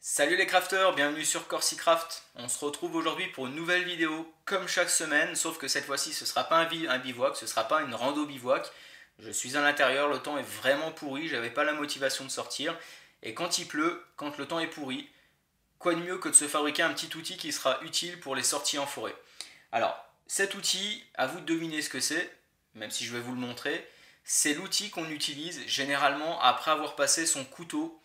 Salut les crafters, bienvenue sur CorsiCraft. On se retrouve aujourd'hui pour une nouvelle vidéo comme chaque semaine, sauf que cette fois-ci ce sera pas un bivouac, ce sera pas une rando bivouac. Je suis à l'intérieur, le temps est vraiment pourri, j'avais pas la motivation de sortir. Et quand il pleut, quand le temps est pourri, quoi de mieux que de se fabriquer un petit outil qui sera utile pour les sorties en forêt. Alors, cet outil, à vous de deviner ce que c'est, même si je vais vous le montrer. C'est l'outil qu'on utilise généralement après avoir passé son couteau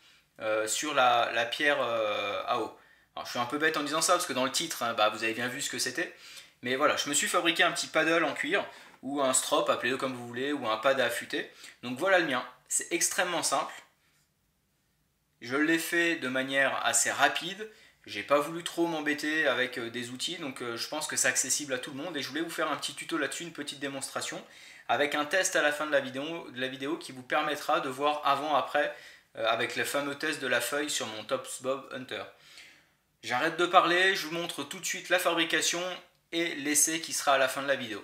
sur la pierre à eau. Alors, je suis un peu bête en disant ça parce que dans le titre, hein, vous avez bien vu ce que c'était. Mais voilà, je me suis fabriqué un petit paddle en cuir ou un strop, appelez-le comme vous voulez, ou un pad à affûter. Donc voilà le mien. C'est extrêmement simple. Je l'ai fait de manière assez rapide. J'ai pas voulu trop m'embêter avec des outils, donc je pense que c'est accessible à tout le monde et je voulais vous faire un petit tuto là-dessus, une petite démonstration avec un test à la fin de la vidéo qui vous permettra de voir avant-après avec le fameux test de la feuille sur mon Tops Bob Hunter. J'arrête de parler, je vous montre tout de suite la fabrication et l'essai qui sera à la fin de la vidéo.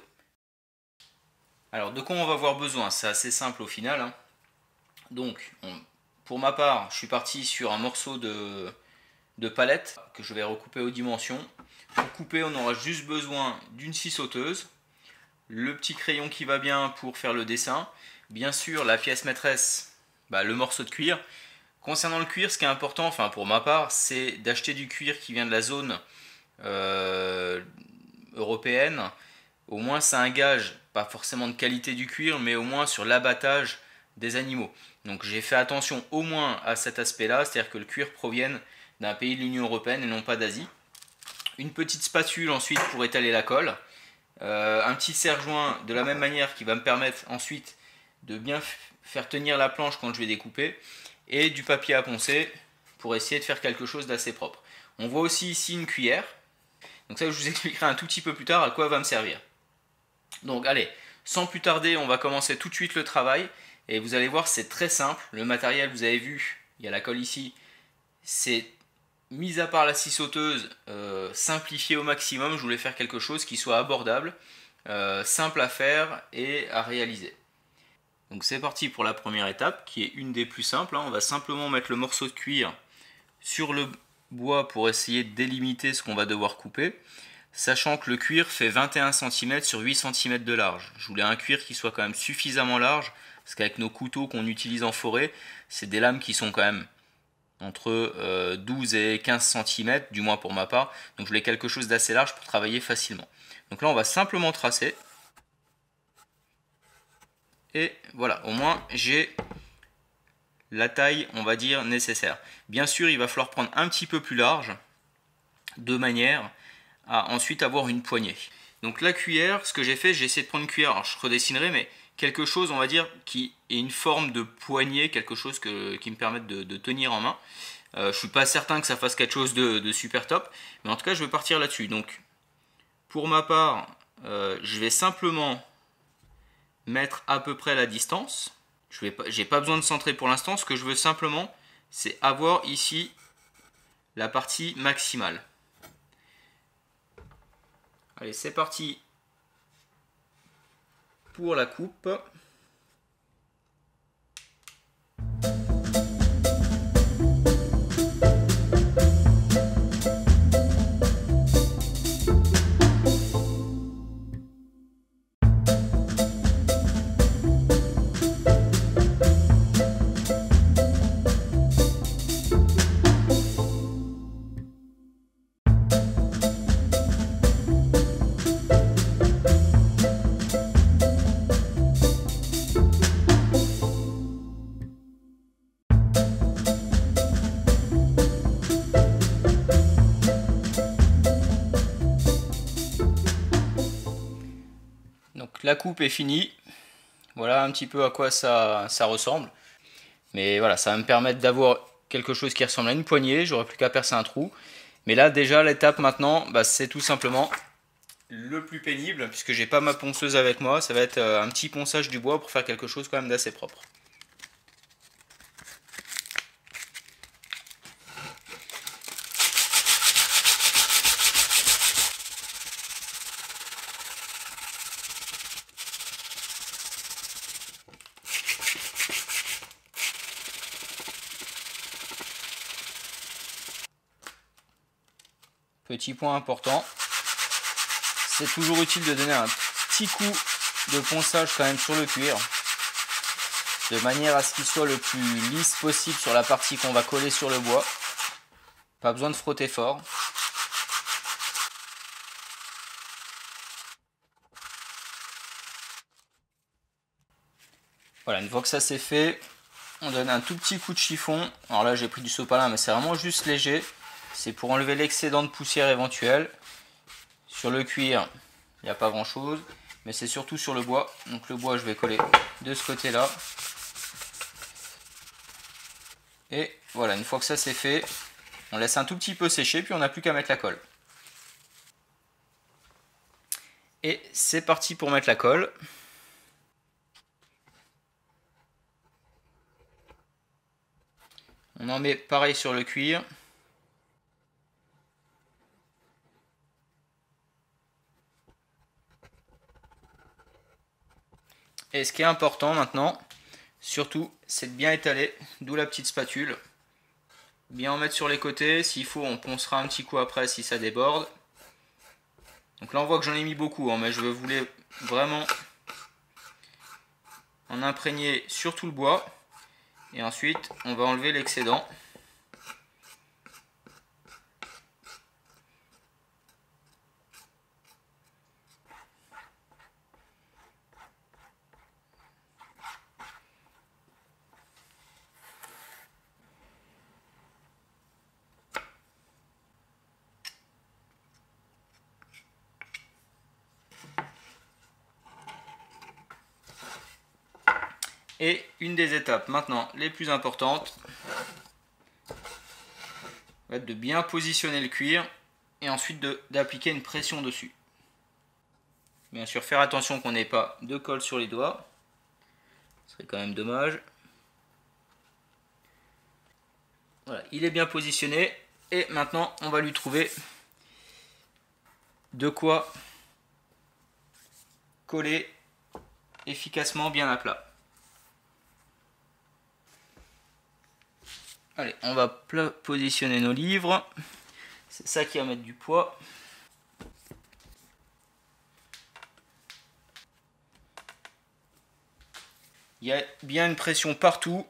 Alors de quoi on va avoir besoin? C'est assez simple au final, hein. Donc pour ma part, je suis parti sur un morceau de palette que je vais recouper aux dimensions. Pour couper, on aura juste besoin d'une scie sauteuse, le petit crayon qui va bien pour faire le dessin, bien sûr la pièce maîtresse, le morceau de cuir. Concernant le cuir, ce qui est important, enfin pour ma part, c'est d'acheter du cuir qui vient de la zone européenne. Au moins c'est un gage, pas forcément de qualité du cuir, mais au moins sur l'abattage des animaux. Donc j'ai fait attention au moins à cet aspect-là, c'est-à-dire que le cuir provienne d'un pays de l'Union Européenne et non pas d'Asie. Une petite spatule ensuite pour étaler la colle. Un petit serre-joint de la même manière qui va me permettre ensuite de bien faire tenir la planche quand je vais découper. Et du papier à poncer pour essayer de faire quelque chose d'assez propre. On voit aussi ici une cuillère. Donc ça je vous expliquerai un tout petit peu plus tard à quoi elle va me servir. Donc allez, sans plus tarder, on va commencer tout de suite le travail. Et vous allez voir, c'est très simple. Le matériel, vous avez vu, il y a la colle ici. C'est, mis à part la scie sauteuse, simplifié au maximum. Je voulais faire quelque chose qui soit abordable, simple à faire et à réaliser. Donc c'est parti pour la première étape, qui est une des plus simples. On va simplement mettre le morceau de cuir sur le bois pour essayer de délimiter ce qu'on va devoir couper. Sachant que le cuir fait 21 cm sur 8 cm de large. Je voulais un cuir qui soit quand même suffisamment large, parce qu'avec nos couteaux qu'on utilise en forêt, c'est des lames qui sont quand même entre 12 et 15 cm, du moins pour ma part. Donc je voulais quelque chose d'assez large pour travailler facilement. Donc là on va simplement tracer. Et voilà, au moins j'ai la taille, on va dire, nécessaire. Bien sûr, il va falloir prendre un petit peu plus large, de manière à ensuite avoir une poignée. Donc la cuillère, ce que j'ai fait, j'ai essayé de prendre une cuillère, alors je redessinerai, mais quelque chose, on va dire, qui est une forme de poignée, quelque chose qui me permette de tenir en main. Je ne suis pas certain que ça fasse quelque chose de super top, mais en tout cas, je vais partir là-dessus. Donc, pour ma part, je vais simplement mettre à peu près la distance. J'ai pas besoin de centrer pour l'instant. Ce que je veux simplement, c'est avoir ici la partie maximale. Allez, c'est parti pour la coupe. Donc la coupe est finie. Voilà un petit peu à quoi ça ressemble. Mais voilà, ça va me permettre d'avoir quelque chose qui ressemble à une poignée. J'aurai plus qu'à percer un trou. Mais là déjà l'étape maintenant, c'est tout simplement le plus pénible, puisque j'ai pas ma ponceuse avec moi. Ça va être un petit ponçage du bois pour faire quelque chose quand même d'assez propre. Petit point important, c'est toujours utile de donner un petit coup de ponçage quand même sur le cuir, de manière à ce qu'il soit le plus lisse possible sur la partie qu'on va coller sur le bois. Pas besoin de frotter fort. Voilà, une fois que ça c'est fait, on donne un tout petit coup de chiffon. Alors là j'ai pris du sopalin, mais c'est vraiment juste léger. C'est pour enlever l'excédent de poussière éventuel. Sur le cuir, il n'y a pas grand chose, mais c'est surtout sur le bois. Donc le bois je vais coller de ce côté là. Et voilà, une fois que ça c'est fait, on laisse un tout petit peu sécher, puis on n'a plus qu'à mettre la colle. Et c'est parti pour mettre la colle. On en met pareil sur le cuir. Et ce qui est important maintenant, surtout, c'est de bien étaler, d'où la petite spatule. Bien en mettre sur les côtés, s'il faut on poncera un petit coup après si ça déborde. Donc là on voit que j'en ai mis beaucoup, hein, mais je voulais vraiment en imprégner sur tout le bois. Et ensuite on va enlever l'excédent. Et une des étapes maintenant les plus importantes va être de bien positionner le cuir et ensuite d'appliquer une pression dessus. Bien sûr, faire attention qu'on n'ait pas de colle sur les doigts, ce serait quand même dommage. Voilà, il est bien positionné et maintenant on va lui trouver de quoi coller efficacement bien à plat. Allez, on va positionner nos livres. C'est ça qui va mettre du poids. Il y a bien une pression partout.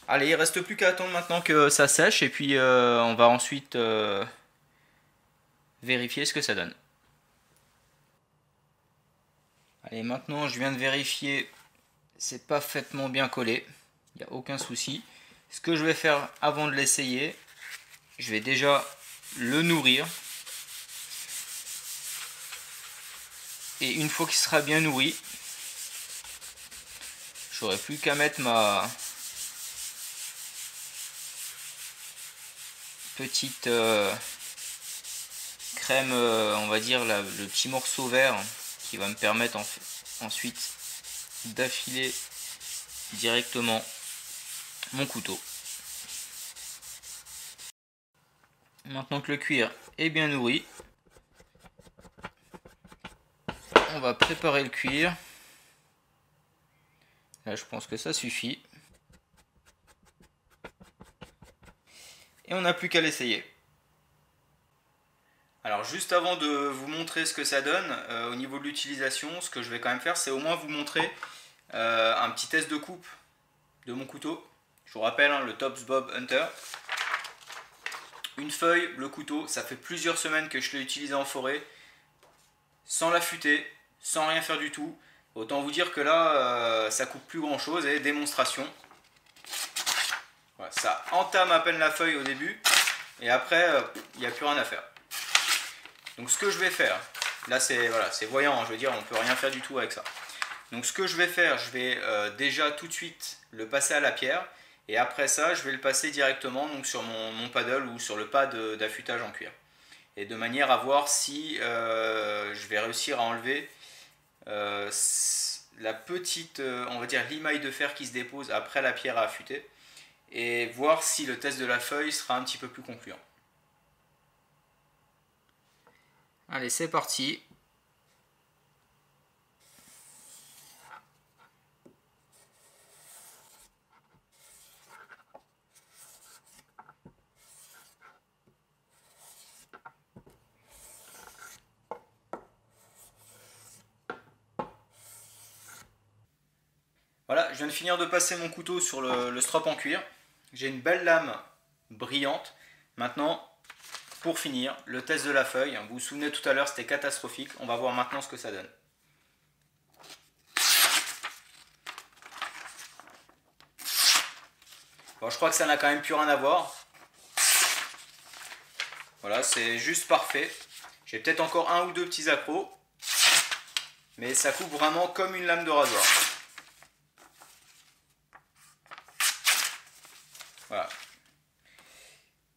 Allez, il ne reste plus qu'à attendre maintenant que ça sèche et puis on va ensuite vérifier ce que ça donne. Allez, maintenant je viens de vérifier, c'est parfaitement bien collé, il n'y a aucun souci. Ce que je vais faire avant de l'essayer, je vais déjà le nourrir. Et une fois qu'il sera bien nourri, j'aurai plus qu'à mettre ma petite crème, on va dire le petit morceau vert qui va me permettre ensuite d'affiler directement mon couteau. Maintenant que le cuir est bien nourri, on va préparer le cuir. Là, je pense que ça suffit. Et on n'a plus qu'à l'essayer. Alors juste avant de vous montrer ce que ça donne, au niveau de l'utilisation, ce que je vais quand même faire, c'est au moins vous montrer un petit test de coupe de mon couteau. Je vous rappelle, hein, le Tops Bob Hunter. Une feuille, le couteau, ça fait plusieurs semaines que je l'ai utilisé en forêt, sans l'affûter, sans rien faire du tout. Autant vous dire que là, ça coupe plus grand chose. Et démonstration. Voilà, ça entame à peine la feuille au début, et après, il n'y a plus rien à faire. Donc ce que je vais faire, là c'est voilà, c'est voyant, hein, je veux dire, on ne peut rien faire du tout avec ça. Donc ce que je vais faire, je vais déjà tout de suite le passer à la pierre. Et après ça, je vais le passer directement donc, sur mon paddle ou sur le pad d'affûtage en cuir. Et de manière à voir si je vais réussir à enlever la petite, on va dire, limaille de fer qui se dépose après la pierre à affûter. Et voir si le test de la feuille sera un petit peu plus concluant. Allez, c'est parti. Voilà, je viens de finir de passer mon couteau sur le strop en cuir. J'ai une belle lame brillante. Maintenant, pour finir, le test de la feuille. Vous vous souvenez tout à l'heure, c'était catastrophique. On va voir maintenant ce que ça donne. Bon, je crois que ça n'a quand même plus rien à voir. Voilà, c'est juste parfait. J'ai peut-être encore un ou deux petits accros. Mais ça coupe vraiment comme une lame de rasoir. Voilà.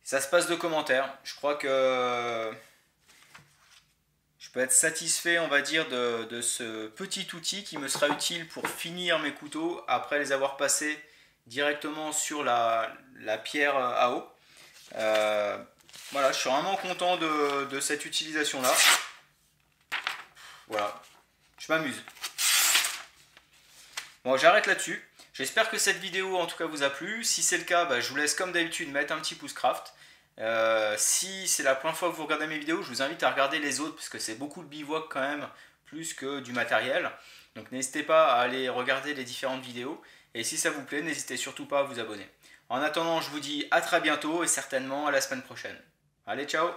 Ça se passe de commentaires. Je crois que je peux être satisfait, on va dire, de ce petit outil qui me sera utile pour finir mes couteaux après les avoir passés directement sur la pierre à eau. Voilà, je suis vraiment content de cette utilisation-là. Voilà, je m'amuse. Bon, j'arrête là-dessus. J'espère que cette vidéo en tout cas vous a plu. Si c'est le cas, je vous laisse comme d'habitude mettre un petit pouce craft. Si c'est la première fois que vous regardez mes vidéos, je vous invite à regarder les autres parce que c'est beaucoup de bivouac quand même, plus que du matériel. Donc n'hésitez pas à aller regarder les différentes vidéos. Et si ça vous plaît, n'hésitez surtout pas à vous abonner. En attendant, je vous dis à très bientôt et certainement à la semaine prochaine. Allez, ciao!